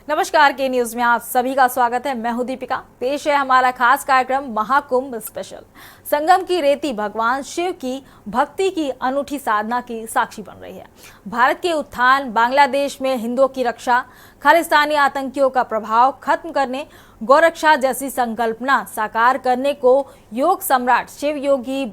नमस्कार, के न्यूज में आप सभी का स्वागत है। मैं हूं दीपिका। पेश है हमारा खास कार्यक्रम महाकुंभ स्पेशल। संगम की रेती भगवान शिव की भक्ति की अनूठी साधना की साक्षी बन रही है। भारत के उत्थान, बांग्लादेश में हिंदुओं की रक्षा, खालिस्तानी आतंकियों का प्रभाव खत्म करने, गौरक्षा जैसी संकल्पना साकार करने को योग सम्राट शिव योगी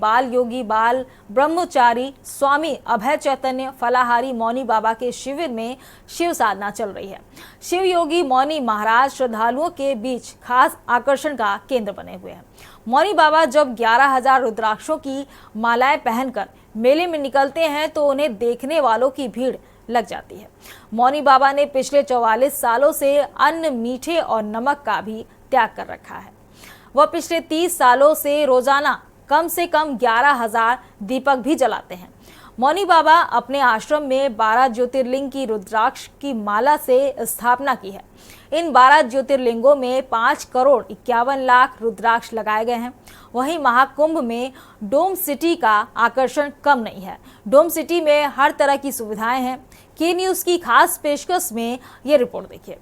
बाल ब्रह्मचारी स्वामी अभय चैतन्य फलाहारी मौनी बाबा के शिविर में शिव साधना चल रही है। शिव योगी मौनी महाराज श्रद्धालुओं के बीच खास आकर्षण का केंद्र बने हुए हैं। मौनी बाबा जब 11,000 रुद्राक्षों की मालाएं पहनकर मेले में निकलते हैं तो उन्हें देखने वालों की भीड़ लग जाती है। मौनी बाबा ने पिछले 44 सालों से अन्न, मीठे और नमक का भी त्याग कर रखा है। वह पिछले 30 सालों से रोजाना कम से कम 11,000 दीपक भी जलाते हैं। मौनी बाबा अपने आश्रम में 12 ज्योतिर्लिंग की रुद्राक्ष की माला से स्थापना की है। इन 12 ज्योतिर्लिंगों में 5 करोड़ 51 लाख रुद्राक्ष लगाए गए हैं। वहीं महाकुंभ में डोम सिटी का आकर्षण कम नहीं है। डोम सिटी में हर तरह की सुविधाएं हैं। के न्यूज की खास पेशकश में ये रिपोर्ट देखिए।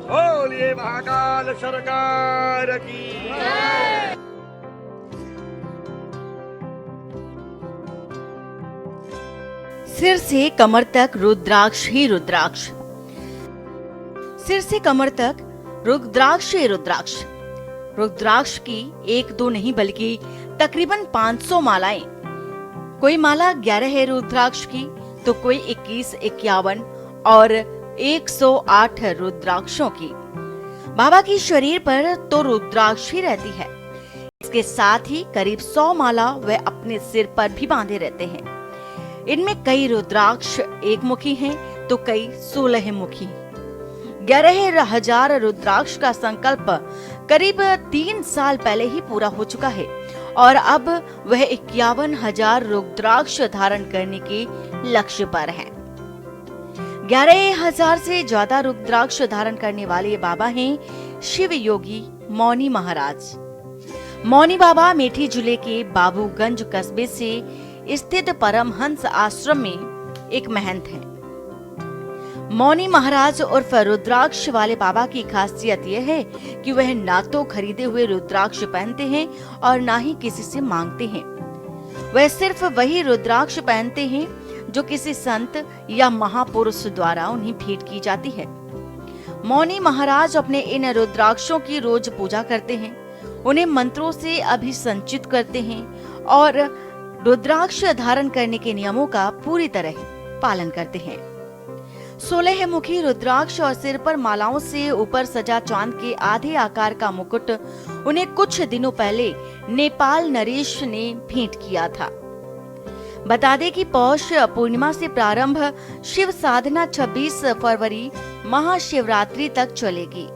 बोलिए महाकाल सरकार की। सिर से कमर तक रुद्राक्ष ही रुद्राक्ष, सिर से कमर तक रुद्राक्ष ही रुद्राक्ष। रुद्राक्ष की एक दो नहीं बल्कि तकरीबन 500 मालाएं। कोई माला 11 है रुद्राक्ष की तो कोई 21, 51 और 108 रुद्राक्षों की। बाबा की शरीर पर तो रुद्राक्ष ही रहती है। इसके साथ ही करीब 100 माला वे अपने सिर पर भी बांधे रहते हैं। इनमें कई रुद्राक्ष एक मुखी हैं तो कई 16 मुखी। 11,000 रुद्राक्ष का संकल्प करीब 3 साल पहले ही पूरा हो चुका है और अब वह 51,000 रुद्राक्ष धारण करने के लक्ष्य पर है। 11,000 से ज्यादा रुद्राक्ष धारण करने वाले बाबा हैं शिव योगी मौनी महाराज। मौनी बाबा मेठी जिले के बाबूगंज कस्बे से स्थित परमहंस आश्रम में एक महंत हैं। मौनी महाराज उर्फ रुद्राक्ष वाले बाबा की खासियत यह है कि वह ना तो खरीदे हुए रुद्राक्ष पहनते हैं और ना ही किसी से मांगते हैं। वह सिर्फ वही रुद्राक्ष पहनते हैं जो किसी संत या महापुरुष द्वारा उन्हें भेंट की जाती है। मौनी महाराज अपने इन रुद्राक्षों की रोज पूजा करते हैं, उन्हें मंत्रों से अभिसंचित करते हैं और रुद्राक्ष धारण करने के नियमों का पूरी तरह पालन करते हैं। 16 मुखी रुद्राक्ष और सिर पर मालाओं से ऊपर सजा चांद के आधे आकार का मुकुट उन्हें कुछ दिनों पहले नेपाल नरेश ने भेंट किया था। बता दें कि पौष पूर्णिमा से प्रारंभ शिव साधना 26 फरवरी महाशिवरात्रि तक चलेगी।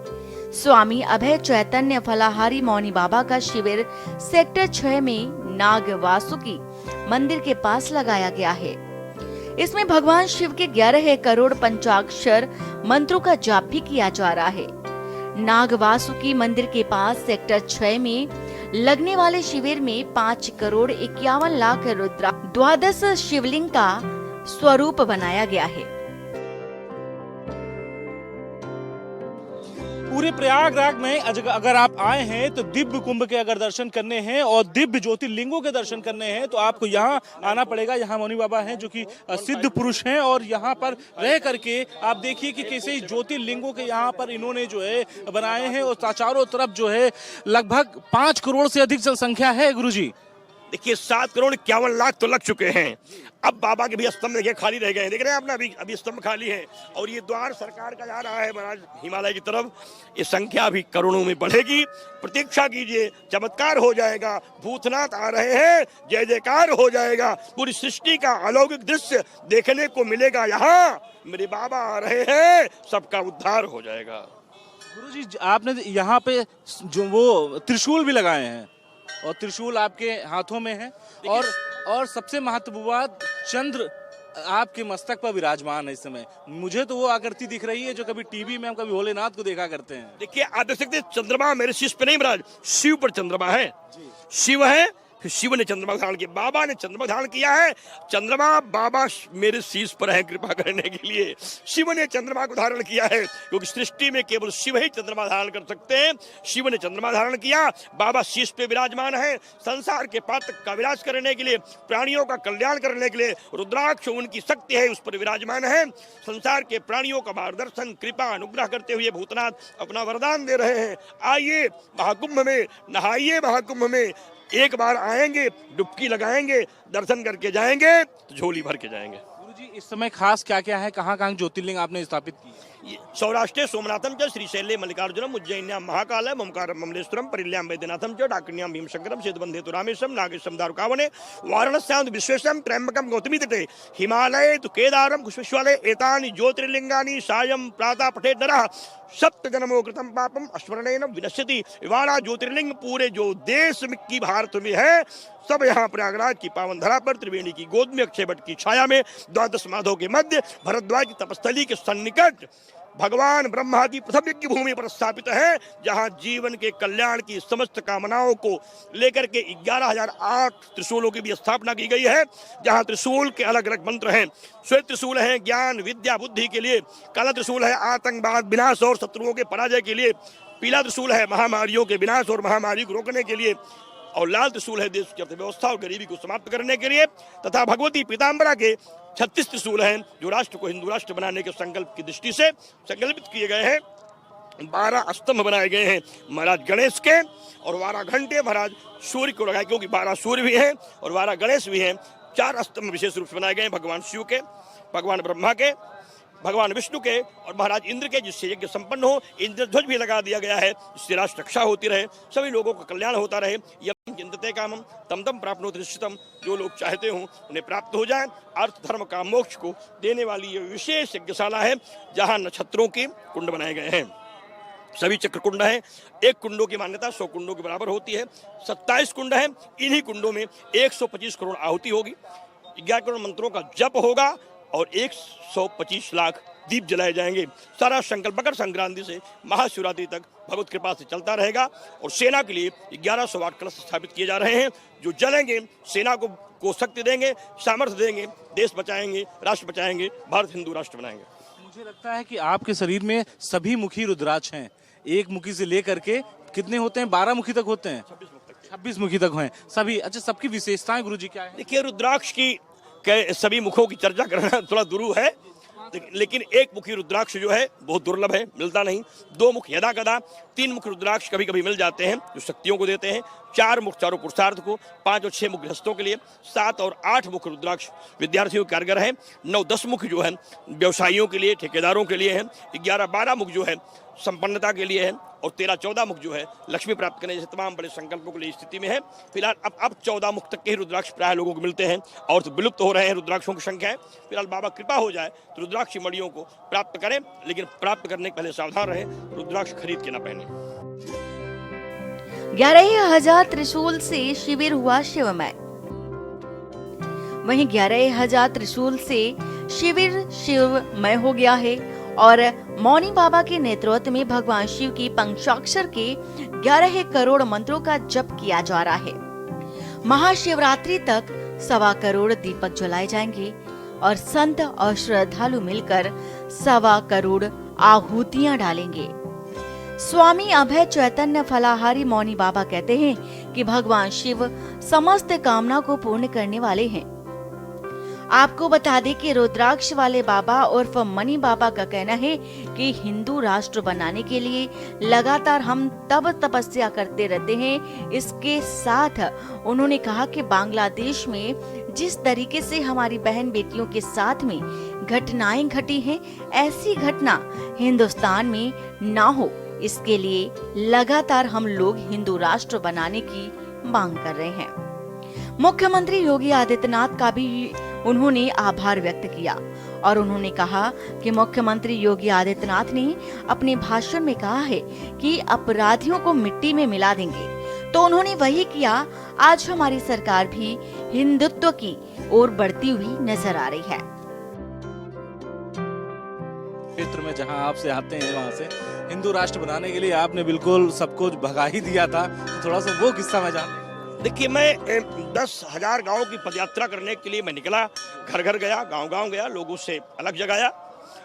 स्वामी अभय चैतन्य फलाहारी मौनी बाबा का शिविर सेक्टर 6 में नाग वासुकी मंदिर के पास लगाया गया है। इसमें भगवान शिव के 11 करोड़ पंचाक्षर मंत्रों का जाप भी किया जा रहा है। नाग वासुकी मंदिर के पास सेक्टर 6 में लगने वाले शिविर में 5 करोड़ 51 लाख रुद्राक्ष 12 शिवलिंग का स्वरूप बनाया गया है। पूरे प्रयागराज में अगर आप आए हैं तो दिव्य कुंभ के अगर दर्शन करने हैं और दिव्य ज्योतिर्लिंगों के दर्शन करने हैं तो आपको यहाँ आना पड़ेगा। यहाँ मौनी बाबा हैं जो कि सिद्ध पुरुष हैं और यहाँ पर रह करके आप देखिए कि कैसे ज्योतिर्लिंगों के यहाँ पर इन्होंने जो है बनाए हैं और चारों तरफ जो है लगभग 5 करोड़ से अधिक जनसंख्या है। गुरुजी देखिए 7 करोड़ 51 लाख तो लग चुके हैं। अब बाबा के भी स्तंभ देखिए खाली रह गए हैं, देख रहे हैं आपने, अभी स्तंभ खाली है और ये द्वार सरकार का जा रहा है महाराज हिमालय की तरफ। ये संख्या भी करोड़ों में बढ़ेगी। प्रतीक्षा कीजिए, चमत्कार हो जाएगा। भूतनाथ आ रहे हैं, जय जयकार हो जाएगा। पूरी सृष्टि का अलौकिक दृश्य देखने को मिलेगा। यहाँ मेरे बाबा आ रहे हैं, सबका उद्धार हो जाएगा। गुरुजी आपने यहाँ पे जो वो त्रिशूल भी लगाए हैं और त्रिशूल आपके हाथों में है और सबसे महत्वपूर्ण बात चंद्र आपके मस्तक पर विराजमान है इस समय। मुझे तो वो आकृति दिख रही है जो कभी टीवी में हम कभी भोलेनाथ को देखा करते हैं। देखिए आप देख सकते हैं चंद्रमा मेरे शीश पे नहीं महाराज, शिव पर चंद्रमा है। शिव है, फिर शिव ने चंद्रमा धारण किया, बाबा ने चंद्रमा धारण किया है। चंद्रमा बाबा मेरे शीश पर है कृपा करने के लिए। शिव ने चंद्रमा को धारण किया है क्योंकि सृष्टि में केवल शिव ही चंद्रमा धारण कर सकते हैं। शिव ने चंद्रमा धारण किया, बाबा शीश पे विराजमान है। संसार के पात्र का विनाश करने के लिए, प्राणियों का कल्याण करने के लिए रुद्राक्ष उनकी शक्ति है, उस पर विराजमान है। संसार के प्राणियों का मार्गदर्शन, कृपा, अनुग्रह करते हुए भूतनाथ अपना वरदान दे रहे हैं। आइए महाकुंभ में, नहाइए महाकुंभ में, एक बार आएंगे, डुबकी लगाएंगे, दर्शन करके जाएंगे तो झोली भर के जाएंगे। गुरुजी इस समय खास क्या क्या है, कहाँ कहाँ ज्योतिर्लिंग आपने स्थापित की है? सौराष्ट्रे सोमनाथम च श्रीशैले मल्लिकार्जुनम उज्जैन्याम महाकालम ओंकारम ममलेश्वरम परिल्याम वैद्यनाथम च डाकिन्याम भीमशंकरम सेतुबंधे तु रामेशम नागेशम दारुकावने वाराणस्यां विश्वेशम त्र्यंबकम गौतमी तटे हिमालये तु केदारम कुशविश्वालये एतानि ज्योतिर्लिंगानि सायं प्रातः पठेत् नरः सप्त जन्मों कृतम पापम स्मरणेन विनश्यति। 12 ज्योतिर्लिंग पूरे जो देश की भारत में है सब यहाँ प्रयागराज की पावन धरा पर त्रिवेणी की गोद में अक्षय वट की छाया में द्वादश माधव के मध्य भरद्वाज की तपस्थली के सन्निकट भगवान ब्रह्मा की प्रथम यज्ञ भूमि पर स्थापित है, जहां जीवन के कल्याण की समस्त कामनाओं को लेकर के 11,008 त्रिशूलों की भी स्थापना की गई है। जहां त्रिशूल के अलग अलग मंत्र हैं। श्वेत त्रिशूल है ज्ञान विद्या बुद्धि के लिए, काला त्रिशूल है आतंकवाद विनाश और शत्रुओं के पराजय के लिए, पीला त्रिशूल है महामारियों के विनाश और महामारी को रोकने के लिए, और लाल त्रिशूल है देश की अर्थव्यवस्था और गरीबी को समाप्त करने के लिए, तथा भगवती पीताम्बरा के 36 त्रिशूल हैं जो राष्ट्र को हिंदू राष्ट्र बनाने के संकल्प की दृष्टि से संकल्पित किए गए हैं। 12 स्तंभ बनाए गए हैं महाराज गणेश के, और 12 घंटे महाराज सूर्य को लगाए, क्योंकि 12 सूर्य भी हैं और 12 गणेश भी हैं। 4 स्तंभ विशेष रूप से बनाए गए हैं भगवान शिव के, भगवान ब्रह्मा के, भगवान विष्णु के और महाराज इंद्र के, जिससे यज्ञ संपन्न हो। इंद्रध्वज भी लगा दिया गया है जिससे राष्ट्र रक्षा होती रहे, सभी लोगों का कल्याण होता रहे। यम चिंतते कामम तम तम प्राप्नोति निश्चितम, जो लोग चाहते हो उन्हें प्राप्त हो जाए। अर्थ धर्म का मोक्ष को देने वाली ये विशेष यज्ञशाला है जहाँ नक्षत्रों के कुंड बनाए गए हैं। सभी चक्र कुंड है। एक कुंडों की मान्यता 100 कुंडों के बराबर होती है। 27 कुंड है। इन्हीं कुंडों में 125 करोड़ आहुति होगी, 11 करोड़ मंत्रों का जप होगा और 125 लाख दीप जलाए जाएंगे। सारा संकल्प मकर संक्रांति से महाशिवरात्रि तक भगवत कृपा से चलता रहेगा। और सेना के लिए 1108 कलश स्थापित किए जा रहे हैं जो जलेंगे, सेना को शक्ति देंगे, सामर्थ्य देंगे, देश बचाएंगे, राष्ट्र बचाएंगे, भारत हिंदू राष्ट्र बनाएंगे। मुझे लगता है कि आपके शरीर में सभी मुखी रुद्राक्ष हैं। एक मुखी से लेकर के कितने होते हैं? 12 मुखी तक होते हैं, 26 मुखी तक हैं सभी। अच्छा, सबकी विशेषताएं गुरुजी क्या है? देखिए रुद्राक्ष की सभी मुखों की चर्चा करना थोड़ा दुरूह है, लेकिन एक मुखी रुद्राक्ष जो है बहुत दुर्लभ है, मिलता नहीं। 2 मुख यदा कदा, 3 मुख रुद्राक्ष कभी कभी मिल जाते हैं जो शक्तियों को देते हैं, 4 मुख चारों पुरुषार्थ को, 5 और 6 मुख गृहस्थों के लिए, 7 और 8 मुख रुद्राक्ष विद्यार्थियों के कारगर हैं, 9-10 मुख जो है व्यवसायियों के लिए, ठेकेदारों के लिए है, 11-12 मुख जो है संपन्नता के लिए है, और 13-14 मुख जो है लक्ष्मी प्राप्त करने जैसे तमाम बड़े संकल्पों के लिए स्थिति में है। फिलहाल अब 14 मुख तक के ही रुद्राक्ष प्राय लोगों को मिलते हैं और तो विलुप्त हो रहे हैं रुद्राक्षों की संख्या है। फिलहाल बाबा कृपा हो जाए तो रुद्राक्ष मणियों को प्राप्त करें, लेकिन प्राप्त करने के पहले सावधान रहें, रुद्राक्ष खरीद के ना पहने। 11,000 त्रिशूल से शिविर हुआ शिवमय। वहीं 11,000 त्रिशूल से शिविर शिवमय हो गया है और मौनी बाबा के नेतृत्व में भगवान शिव की पंचाक्षर के 11 करोड़ मंत्रों का जप किया जा रहा है। महाशिवरात्रि तक 1.25 करोड़ दीपक जलाए जाएंगे और संत और श्रद्धालु मिलकर 1.25 करोड़ आहुतियां डालेंगे। स्वामी अभय चैतन्य फलाहारी मौनी बाबा कहते हैं कि भगवान शिव समस्त कामना को पूर्ण करने वाले हैं। आपको बता दें कि रुद्राक्ष वाले बाबा उर्फ मनी बाबा का कहना है कि हिंदू राष्ट्र बनाने के लिए लगातार हम तब तपस्या करते रहते हैं। इसके साथ उन्होंने कहा कि बांग्लादेश में जिस तरीके से हमारी बहन बेटियों के साथ में घटनाएं घटी हैं, ऐसी घटना हिंदुस्तान में ना हो, इसके लिए लगातार हम लोग हिंदू राष्ट्र बनाने की मांग कर रहे हैं। मुख्यमंत्री योगी आदित्यनाथ का भी उन्होंने आभार व्यक्त किया और उन्होंने कहा कि मुख्यमंत्री योगी आदित्यनाथ ने अपने भाषण में कहा है कि अपराधियों को मिट्टी में मिला देंगे, तो उन्होंने वही किया। आज हमारी सरकार भी हिंदुत्व की ओर बढ़ती हुई नजर आ रही है। क्षेत्र में जहां आप से आते हैं वहां से हिंदू राष्ट्र बनाने के लिए आपने बिल्कुल सबको भगा ही दिया था, तो थोड़ा सा वो किस्सा मैं जान। देखिए, मैं 10,000 गांव की पदयात्रा करने के लिए मैं निकला, घर घर गया, गांव गांव गया, लोगों से अलग जगाया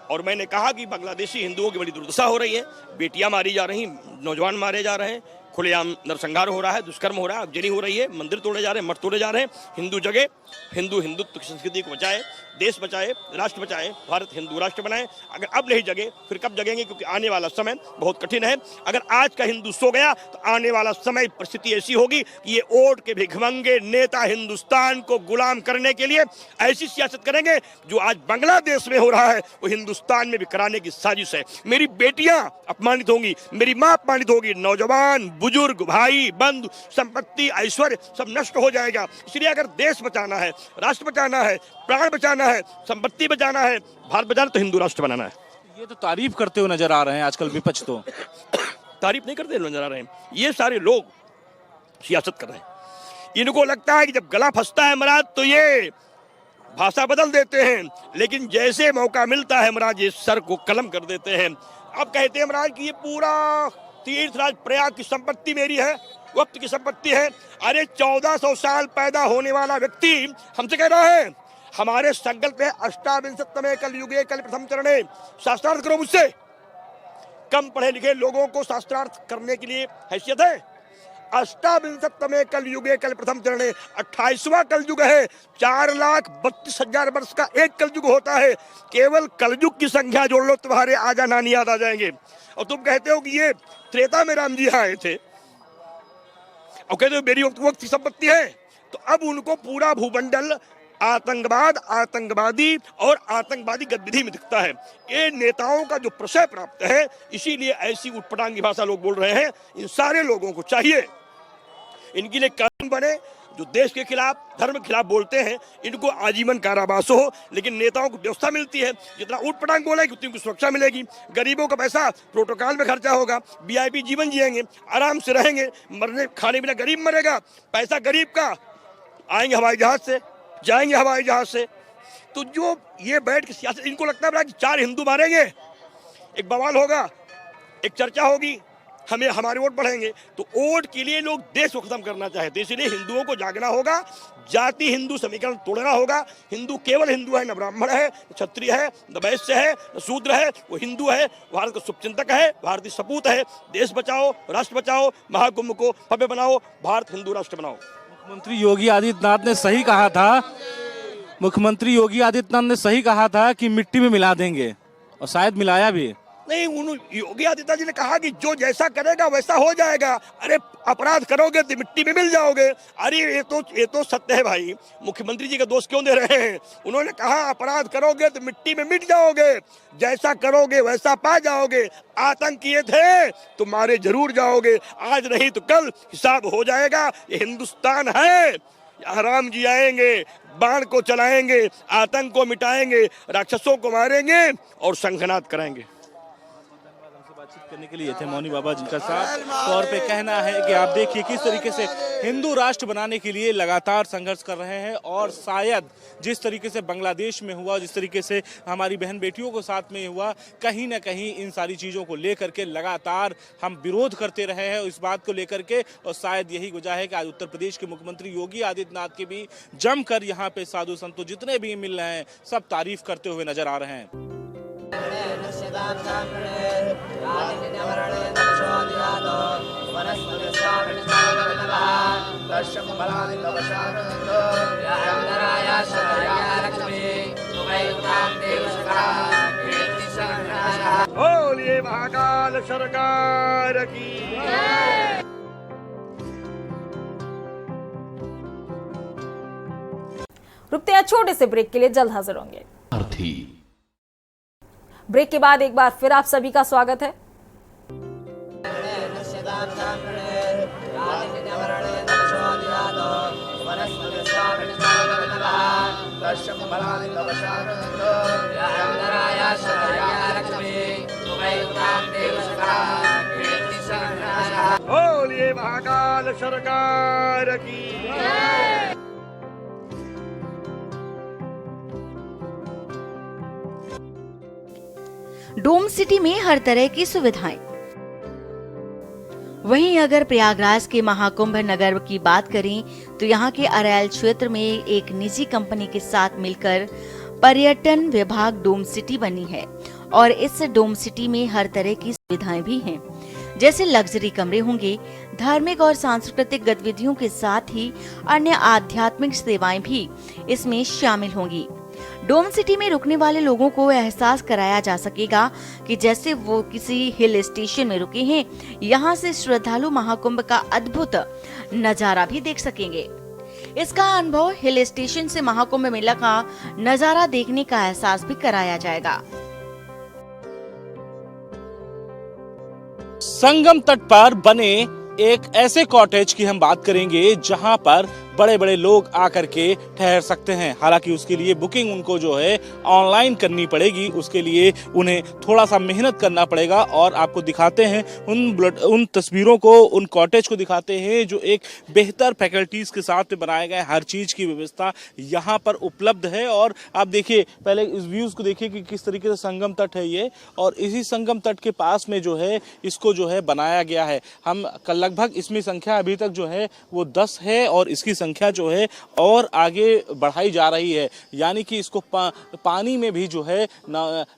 और मैंने कहा कि बांग्लादेशी हिंदुओं की बड़ी दुर्दशा हो रही है, बेटियां मारी जा रही, नौजवान मारे जा रहे हैं, खुलेआम नरसंहार हो रहा है, दुष्कर्म हो रहा है, अगजनी हो रही है, मंदिर तोड़े जा रहे हैं, मठ तोड़े जा रहे हैं। हिंदू जगे, हिंदुत्व की संस्कृति को बचाए, देश बचाए, राष्ट्र बचाए, भारत हिंदू राष्ट्र बनाए। अगर अब नहीं जगे फिर कब जगेंगे, क्योंकि आने वाला समय बहुत कठिन है। अगर आज का हिंदू सो गया तो आने वाला समय परिस्थिति ऐसी होगी कि ये ओट के भिखमंगे नेता हिंदुस्तान को गुलाम करने के लिए ऐसी सियासत करेंगे जो आज बांग्लादेश में हो रहा है वो हिंदुस्तान में भी कराने की साजिश है। मेरी बेटियां अपमानित होंगी, मेरी मां अपमानित होगी, नौजवान, बुजुर्ग, भाई, बंधु, संपत्ति, ऐश्वर्य सब नष्ट हो जाएगा। इसलिए अगर देश बचाना है, राष्ट्र बचाना है, प्राण बचाना है, संपत्ति बचाना है, भारत बचाना, तो हिंदू राष्ट्र बनाना है। ये तो तारीफ करते हुए नजर आ रहे हैं आजकल विपक्ष, तो तारीफ नहीं करते नजर आ रहे हैं। ये सारे लोग सियासत कर रहे हैं। इनको लगता है कि जब गला फंसता है महाराज तो ये भाषा बदल देते हैं, लेकिन जैसे मौका मिलता है महाराज ये सर को कलम कर देते हैं। अब कहते हैं महाराज कि ये पूरा तीर्थराज प्रयाग की संपत्ति मेरी है, वक्त की संपत्ति है। अरे 1400 साल पैदा होने वाला व्यक्ति हमसे कह रहा है हमारे संकल्प है अष्टाविंशतमे कलयुगे कल प्रथम चरणे, शास्त्रार्थ करो मुझसे। कम पढ़े लिखे लोगों को शास्त्रार्थ करने के लिए हैसियत है? अष्टाविंशतमे कलयुगे कल प्रथम चरणे, 28वां कलयुग है। 4,32,000 वर्ष का एक कलयुग होता है। केवल कलयुग की संख्या जोड़ लो, तुम्हारे आजा नानी याद आ जाएंगे। और तुम कहते हो कि ये त्रेता में राम जी आए थे और कहते हो मेरी वक्त की संपत्ति है। तो अब उनको पूरा भूमंडल आतंकवाद, आतंकवादी और आतंकवादी गतिविधि में दिखता है। ये नेताओं का जो प्रशय प्राप्त है, इसीलिए ऐसी उटपटांगी भाषा लोग बोल रहे हैं। इन सारे लोगों को चाहिए इनके लिए कानून बने जो देश के खिलाफ, धर्म के खिलाफ बोलते हैं, इनको आजीवन कारावास हो, लेकिन नेताओं को व्यवस्था मिलती है। जितना उटपटांग बोलेगी उतनी उनको सुरक्षा मिलेगी। गरीबों का पैसा प्रोटोकॉल में खर्चा होगा, वीआईपी जीवन जिएंगे, आराम से रहेंगे, मरने खाने बिना गरीब मरेगा, पैसा गरीब का, आएंगे हवाई जहाज से, जाएंगे हवाई जहाज से। तो जो ये बैठ के सियासत, इनको लगता है कि 4 हिंदू मारेंगे, एक बवाल होगा, एक चर्चा होगी, हमें हमारे वोट बढ़ेंगे। तो वोट के लिए लोग देश को खत्म करना चाहते हैं। इसलिए हिंदुओं को जागना होगा, जाति हिंदू समीकरण तोड़ना होगा। हिंदू केवल हिंदू है, न ब्राह्मण है, न क्षत्रिय है, न वैश्य है, न शूद्र है, वो हिंदू है, भारत का शुभचिंतक है, भारतीय सपूत है। देश बचाओ, राष्ट्र बचाओ, महाकुंभ को भव्य बनाओ, भारत हिंदू राष्ट्र बनाओ। मुख्यमंत्री योगी आदित्यनाथ ने सही कहा था, मुख्यमंत्री योगी आदित्यनाथ ने सही कहा था कि मिट्टी में मिला देंगे, और शायद मिलाया भी। नहीं, योगी आदित्यनाथ जी ने कहा कि जो जैसा करेगा वैसा हो जाएगा। अरे अपराध करोगे तो मिट्टी में मिल जाओगे। अरे ये तो सत्य है भाई। मुख्यमंत्री जी का दोष क्यों दे रहे हैं? उन्होंने कहा अपराध करोगे तो मिट्टी में मिट जाओगे, जैसा करोगे वैसा पा जाओगे। आतंक किए थे तो मारे जरूर जाओगे, आज नहीं तो कल हिसाब हो जाएगा। ये हिंदुस्तान है, यहाँ राम जी आएंगे, बाण को चलाएंगे, आतंक को मिटाएंगे, राक्षसों को मारेंगे और शंखनाद कराएंगे। बातचीत करने के लिए थे मौनी बाबा, जिनका साफ तौर पे कहना है कि आप देखिए किस तरीके से हिंदू राष्ट्र बनाने के लिए लगातार संघर्ष कर रहे हैं। और शायद जिस तरीके से बांग्लादेश में हुआ, जिस तरीके से हमारी बहन बेटियों को साथ में हुआ, कहीं ना कहीं इन सारी चीज़ों को लेकर के लगातार हम विरोध करते रहे हैं इस बात को लेकर के। और शायद यही वजह है कि आज उत्तर प्रदेश के मुख्यमंत्री योगी आदित्यनाथ के भी जमकर यहाँ पे साधु संतों जितने भी मिल रहे हैं सब तारीफ करते हुए नजर आ रहे हैं। बोलिए महाकाल सरकार की। रुकते हैं छोटे से ब्रेक के लिए, जल्द हाजिर होंगे। ब्रेक के बाद एक बार फिर आप सभी का स्वागत है। बोलिए महाकाल सरकार की। डोम सिटी में हर तरह की सुविधाएं। वहीं अगर प्रयागराज के महाकुंभ नगर की बात करें तो यहाँ के अरैल क्षेत्र में एक निजी कंपनी के साथ मिलकर पर्यटन विभाग डोम सिटी बनी है और इस डोम सिटी में हर तरह की सुविधाएं भी हैं, जैसे लग्जरी कमरे होंगे, धार्मिक और सांस्कृतिक गतिविधियों के साथ ही अन्य आध्यात्मिक सेवाएं भी इसमें शामिल होंगी। डोम सिटी में रुकने वाले लोगों को एहसास कराया जा सकेगा कि जैसे वो किसी हिल स्टेशन में रुके हैं। यहाँ से श्रद्धालु महाकुंभ का अद्भुत नजारा भी देख सकेंगे। इसका अनुभव हिल स्टेशन से महाकुंभ मेला का नजारा देखने का एहसास भी कराया जाएगा। संगम तट पर बने एक ऐसे कॉटेज की हम बात करेंगे जहां पर बड़े बड़े लोग आकर के ठहर सकते हैं। हालांकि उसके लिए बुकिंग उनको जो है ऑनलाइन करनी पड़ेगी, उसके लिए उन्हें थोड़ा सा मेहनत करना पड़ेगा। और आपको दिखाते हैं उन तस्वीरों को, उन कॉटेज को दिखाते हैं जो एक बेहतर फैकल्टीज के साथ में बनाए गए। हर चीज की व्यवस्था यहाँ पर उपलब्ध है। और आप देखिए, पहले इस व्यूज को देखिए कि किस तरीके से संगम तट है ये, और इसी संगम तट के पास में जो है इसको जो है बनाया गया है। हम लगभग इसमें संख्या अभी तक जो है वो 10 है और इसकी संख्या जो है और आगे बढ़ाई जा रही है। यानी कि इसको पानी में भी जो है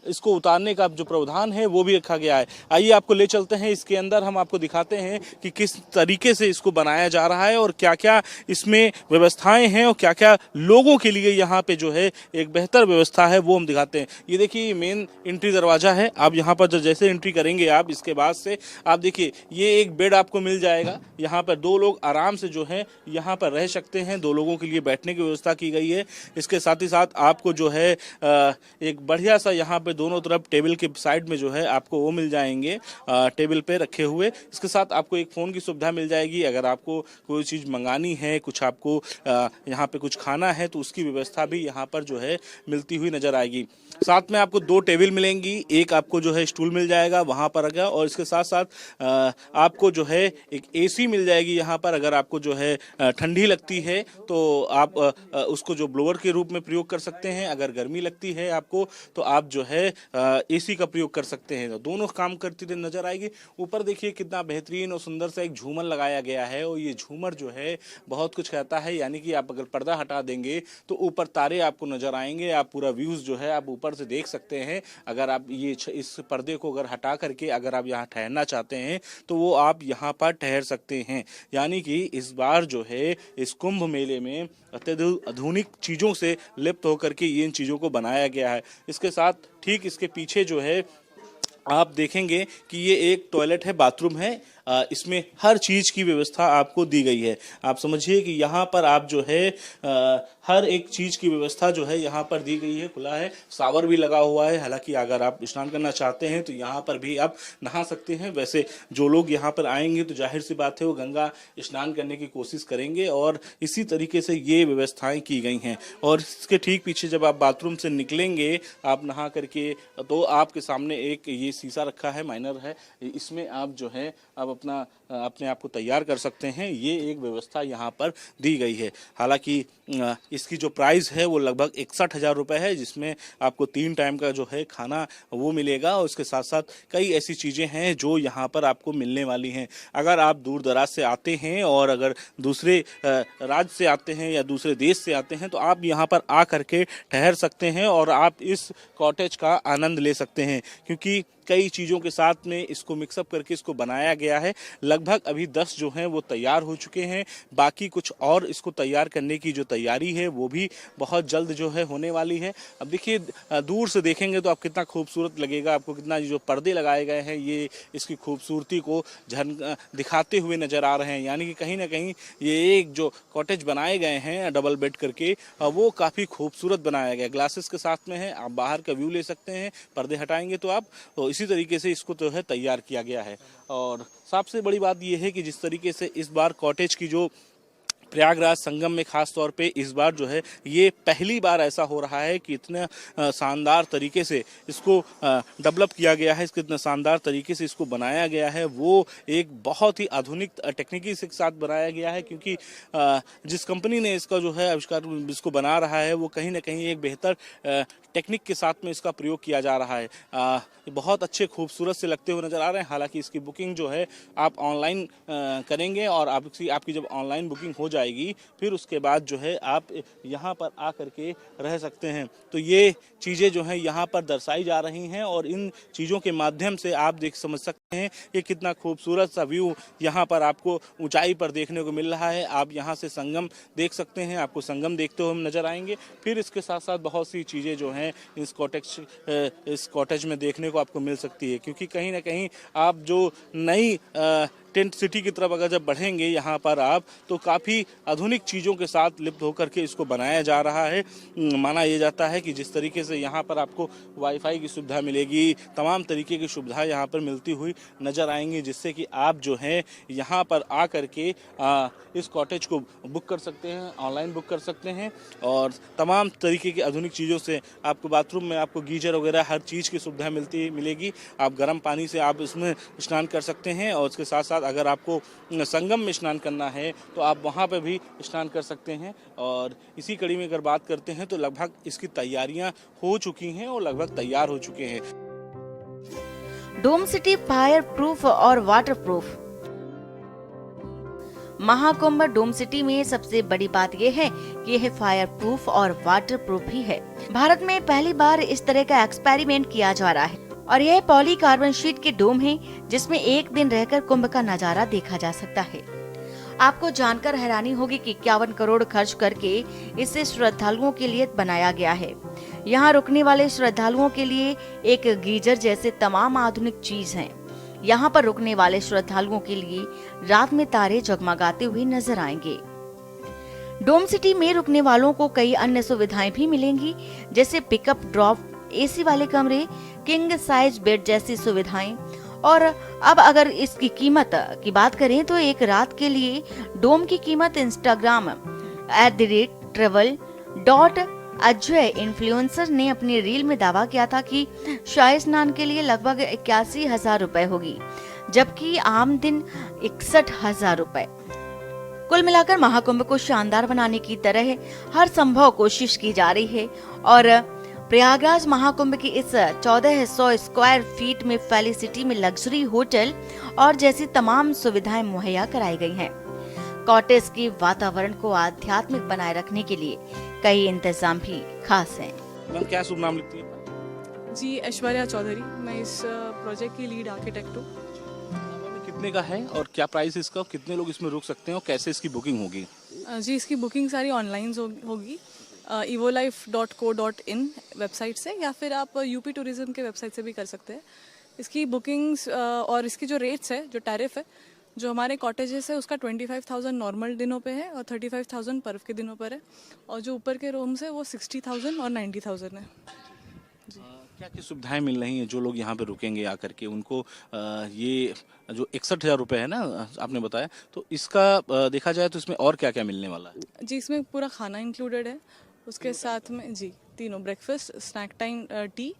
इसको उतारने का जो प्रावधान है वो भी रखा गया है। आइए आपको ले चलते हैं इसके अंदर, हम आपको दिखाते हैं कि किस तरीके से इसको बनाया जा रहा है और क्या क्या इसमें व्यवस्थाएं हैं और क्या क्या लोगों के लिए यहाँ पे जो है एक बेहतर व्यवस्था है वो हम दिखाते हैं। ये देखिए, मेन एंट्री दरवाजा है। आप यहाँ पर जैसे एंट्री करेंगे आप, इसके बाद से आप देखिए ये एक बेड आपको मिल जाएगा। यहाँ पर 2 लोग आराम से जो है यहाँ पर रह सकते हैं। 2 लोगों के लिए बैठने की व्यवस्था की गई है। इसके साथ ही साथ आपको जो है एक बढ़िया सा यहाँ पे दोनों तरफ टेबल के साइड में जो है आपको वो मिल जाएंगे, टेबल पे रखे हुए। इसके साथ आपको एक फ़ोन की सुविधा मिल जाएगी। अगर आपको कोई चीज़ मंगानी है, कुछ आपको यहाँ पे कुछ खाना है तो उसकी व्यवस्था भी यहाँ पर जो है मिलती हुई नजर आएगी। साथ में आपको 2 टेबल मिलेंगी, एक आपको जो है स्टूल मिल जाएगा वहाँ पर रखा, और इसके साथ साथ आपको जो है एक एसी मिल जाएगी यहाँ पर। अगर आपको जो है ठंडी लगती है तो आप उसको जो ब्लोअर के रूप में प्रयोग कर सकते हैं। अगर गर्मी लगती है आपको तो आप जो है एसी का प्रयोग कर सकते हैं। तो दोनों काम करती हुई नजर आएगी। ऊपर देखिए कितना बेहतरीन और सुंदर सा एक झूमर लगाया गया है, और ये झूमर जो है बहुत कुछ कहता है। यानी कि आप अगर पर्दा हटा देंगे तो ऊपर तारे आपको नजर आएंगे। आप पूरा व्यूज जो है आप ऊपर से देख सकते हैं। अगर आप ये इस पर्दे को अगर हटा करके अगर आप यहाँ ठहरना चाहते हैं तो वो आप यहाँ पर ठहर सकते हैं। यानी कि इस बार जो है इस कुंभ मेले में अत्यधिक आधुनिक चीज़ों से लिप्त होकर के इन चीज़ों को बनाया गया है। इसके साथ ठीक इसके पीछे जो है आप देखेंगे कि ये एक टॉयलेट है, बाथरूम है। इसमें हर चीज़ की व्यवस्था आपको दी गई है। आप समझिए कि यहाँ पर आप जो है हर एक चीज़ की व्यवस्था जो है यहाँ पर दी गई है। खुला है, शावर भी लगा हुआ है। हालांकि अगर आप स्नान करना चाहते हैं तो यहाँ पर भी आप नहा सकते हैं। वैसे जो लोग यहाँ पर आएंगे तो जाहिर सी बात है वो गंगा स्नान करने की कोशिश करेंगे, और इसी तरीके से ये व्यवस्थाएं की गई हैं। और इसके ठीक पीछे जब आप बाथरूम से निकलेंगे आप नहा करके, तो आपके सामने एक ये शीशा रखा है, माइनर है। इसमें आप जो है आप अपने आप को तैयार कर सकते हैं। ये एक व्यवस्था यहाँ पर दी गई है। हालांकि इसकी जो प्राइस है वो लगभग 61,000 रुपये है, जिसमें आपको 3 टाइम का जो है खाना वो मिलेगा। और उसके साथ साथ कई ऐसी चीज़ें हैं जो यहाँ पर आपको मिलने वाली हैं। अगर आप दूर दराज से आते हैं और अगर दूसरे राज्य से आते हैं या दूसरे देश से आते हैं तो आप यहाँ पर आ करके ठहर सकते हैं और आप इस कॉटेज का आनंद ले सकते हैं, क्योंकि कई चीज़ों के साथ में इसको मिक्सअप करके इसको बनाया गया है। लगभग अभी 10 जो हैं वो तैयार हो चुके हैं। बाकी कुछ और इसको तैयार करने की जो तैयारी है वो भी बहुत जल्द जो है होने वाली है। अब देखिए, दूर से देखेंगे तो आप कितना खूबसूरत लगेगा। आपको कितना जो पर्दे लगाए गए हैं ये इसकी खूबसूरती को दिखाते हुए नज़र आ रहे हैं। यानी कि कहीं ना कहीं ये एक जो कॉटेज बनाए गए हैं डबल बेड करके, वो काफ़ी खूबसूरत बनाया गया। ग्लासेस के साथ में है, आप बाहर का व्यू ले सकते हैं। पर्दे हटाएंगे तो आप, तो इसी तरीके से इसको जो है तैयार किया गया है। और सबसे बड़ी बात यह है कि जिस तरीके से इस बार कॉटेज की जो प्रयागराज संगम में खास तौर पे इस बार जो है ये पहली बार ऐसा हो रहा है कि इतने शानदार तरीके से इसको डेवलप किया गया है, इसके इतने शानदार तरीके से इसको बनाया गया है। वो एक बहुत ही आधुनिक तकनीकी के साथ बनाया गया है, क्योंकि जिस कंपनी ने इसका जो है आविष्कार इसको बना रहा है वो कहीं ना कहीं एक बेहतर टेक्निक के साथ में इसका प्रयोग किया जा रहा है। बहुत अच्छे खूबसूरत से लगते हुए नज़र आ रहे हैं। हालांकि इसकी बुकिंग जो है आप ऑनलाइन करेंगे और आपकी जब ऑनलाइन बुकिंग हो जाएगी फिर उसके बाद जो है आप यहाँ पर आ करके रह सकते हैं। तो ये चीज़ें जो हैं यहाँ पर दर्शाई जा रही हैं और इन चीज़ों के माध्यम से आप समझ सकते हैं कि कितना खूबसूरत सा व्यू यहाँ पर आपको ऊंचाई पर देखने को मिल रहा है। आप यहाँ से संगम देख सकते हैं, आपको संगम देखते हुए नज़र आएंगे। फिर इसके साथ साथ बहुत सी चीज़ें जो हैं इस कॉटेज में देखने को आपको मिल सकती है, क्योंकि कहीं ना कहीं आप जो नई टेंट सिटी की तरफ अगर जब बढ़ेंगे यहाँ पर आप तो काफ़ी आधुनिक चीज़ों के साथ लिप्त होकर के इसको बनाया जा रहा है। माना यह जाता है कि जिस तरीके से यहाँ पर आपको वाईफाई की सुविधा मिलेगी, तमाम तरीके की सुविधा यहाँ पर मिलती हुई नज़र आएंगी, जिससे कि आप जो है यहाँ पर आ करके इस कॉटेज को बुक कर सकते हैं, ऑनलाइन बुक कर सकते हैं और तमाम तरीके की आधुनिक चीज़ों से आपको बाथरूम में आपको गीजर वगैरह हर चीज़ की सुविधा मिलेगी। आप गर्म पानी से आप इसमें स्नान कर सकते हैं और उसके साथ साथ अगर आपको संगम में स्नान करना है तो आप वहाँ पर भी स्नान कर सकते हैं। और इसी कड़ी में अगर बात करते हैं तो लगभग इसकी तैयारियां हो चुकी हैं और लगभग तैयार हो चुके हैं। डोम सिटी फायर प्रूफ और वाटर प्रूफ। महाकुंभ डोम सिटी में सबसे बड़ी बात यह है कि यह फायर प्रूफ और वाटर प्रूफ ही है। भारत में पहली बार इस तरह का एक्सपेरिमेंट किया जा रहा है और यह पॉलीकार्बन शीट के डोम है जिसमें एक दिन रहकर कुंभ का नजारा देखा जा सकता है। आपको जानकर हैरानी होगी कि 51 करोड़ खर्च करके इसे श्रद्धालुओं के लिए बनाया गया है। यहाँ रुकने वाले श्रद्धालुओं के लिए एक गीजर जैसे तमाम आधुनिक चीज हैं। यहाँ पर रुकने वाले श्रद्धालुओं के लिए रात में तारे जगमगाते हुए नजर आएंगे। डोम सिटी में रुकने वालों को कई अन्य सुविधाएं भी मिलेंगी, जैसे पिकअप ड्रॉप, एसी वाले कमरे, किंग साइज बेड जैसी सुविधाएं। और अब अगर इसकी कीमत की बात करें तो एक रात के लिए डोम की कीमत इंस्टाग्राम @travel.अजय इन्फ्लुएंसर ने अपनी रील में दावा किया था कि शाही स्नान के लिए लगभग 81,000 रुपए होगी, जबकि आम दिन 61,000 रुपए। कुल मिलाकर महाकुंभ को शानदार बनाने की तरह हर संभव कोशिश की जा रही है और प्रयागराज महाकुंभ की इस 1400 स्क्वायर फीट में फैली सिटी में लग्जरी होटल और जैसी तमाम सुविधाएं मुहैया कराई गई हैं। कॉटेज की वातावरण को आध्यात्मिक बनाए रखने के लिए कई इंतजाम भी खास हैं। मैम क्या शुभ नाम लिखती है? जी ऐश्वर्या चौधरी, मैं इस प्रोजेक्ट की लीड आर्किटेक्ट हूँ। कितने का है और क्या प्राइस है इसका, कितने लोग इसमें रुक सकते हैं और कैसे इसकी बुकिंग होगी? जी इसकी बुकिंग सारी ऑनलाइन होगी evolife.co.in वेबसाइट से, या फिर आप यूपी टूरिज्म के वेबसाइट से भी कर सकते हैं। इसकी बुकिंग्स और इसकी जो रेट्स है, जो टैरिफ है, जो हमारे कॉटेजेस है उसका 25,000 नॉर्मल दिनों पे है और 35,000 पर्व के दिनों पर है, और जो ऊपर के रूम्स है वो 60,000 और 90,000 है। क्या क्या सुविधाएं मिल रही हैं जो लोग यहाँ पे रुकेंगे आकर के उनको? ये जो 61,000 रुपये है ना आपने बताया, तो इसका देखा जाए तो इसमें और क्या क्या मिलने वाला है? जी इसमें पूरा खाना इंक्लूडेड है, उसके साथ में जी तीनों breakfast, snack time, tea,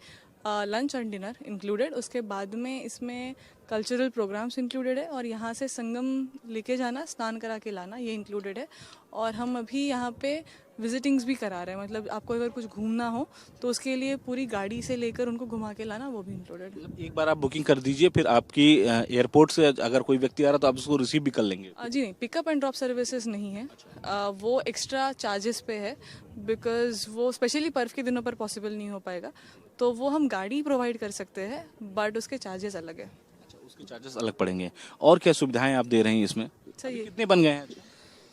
lunch और डिनर इंक्लूडेड। उसके बाद में इसमें कल्चरल प्रोग्राम्स इंक्लूडेड है और यहाँ से संगम लेके जाना, स्नान करा के लाना, ये इंक्लूडेड है। और हम अभी यहाँ पे विजिटिंग्स भी करा रहे हैं, मतलब आपको अगर कुछ घूमना हो तो उसके लिए पूरी गाड़ी से लेकर उनको घुमा के लाना, वो भी इंक्लूडेड है। एक बार आप बुकिंग कर दीजिए, फिर आपकी एयरपोर्ट से अगर कोई व्यक्ति आ रहा तो आप उसको रिसीव भी कर लेंगे? जी नहीं, पिकअप एंड ड्रॉप सर्विसेज नहीं है। वो एक्स्ट्रा चार्जेस पे है, बिकॉज वो स्पेशली पर्व के दिनों पर पॉसिबल नहीं हो पाएगा, तो वो हम गाड़ी प्रोवाइड कर सकते हैं, बट उसके चार्जेस अलग है। उसके चार्जेस अलग पड़ेंगे। और क्या सुविधाएं आप दे रही हैं इसमें? सही है कितने बन गए हैं?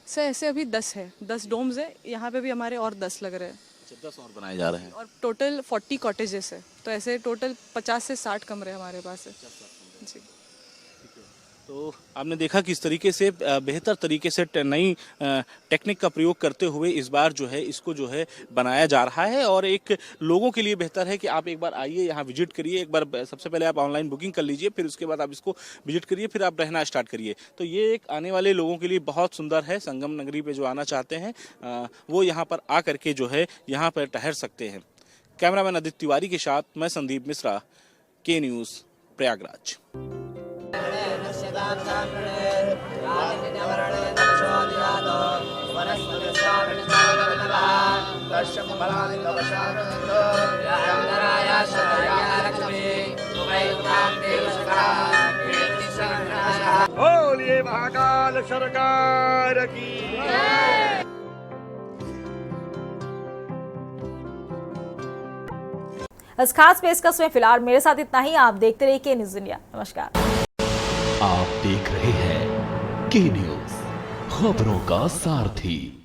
सर ऐसे अभी 10 है, 10 डोम्स है, यहाँ पे भी हमारे और 10 लग रहे हैं। 10 और बनाए जा रहे हैं और टोटल 40 कॉटेजेस है, तो ऐसे टोटल 50 से 60 कमरे हमारे पास है। जी तो आपने देखा कि इस तरीके से बेहतर तरीके से नई टेक्निक का प्रयोग करते हुए इस बार जो है इसको जो है बनाया जा रहा है और एक लोगों के लिए बेहतर है कि आप एक बार आइए, यहाँ विजिट करिए। एक बार सबसे पहले आप ऑनलाइन बुकिंग कर लीजिए, फिर उसके बाद आप इसको विजिट करिए, फिर आप रहना स्टार्ट करिए। तो ये एक आने वाले लोगों के लिए बहुत सुंदर है। संगम नगरी पे जो आना चाहते हैं वो यहाँ पर आ करके जो है यहाँ पर ठहर सकते हैं। कैमरामैन आदित्य तिवारी के साथ मैं संदीप मिश्रा, के न्यूज़, प्रयागराज। बोलिए महाकाल सरकार की। इस खास पेशकश में फिलहाल मेरे साथ इतना ही। आप देखते रहिए के न्यूज़ इंडिया। नमस्कार। आप देख रहे हैं के न्यूज़, खबरों का सारथी।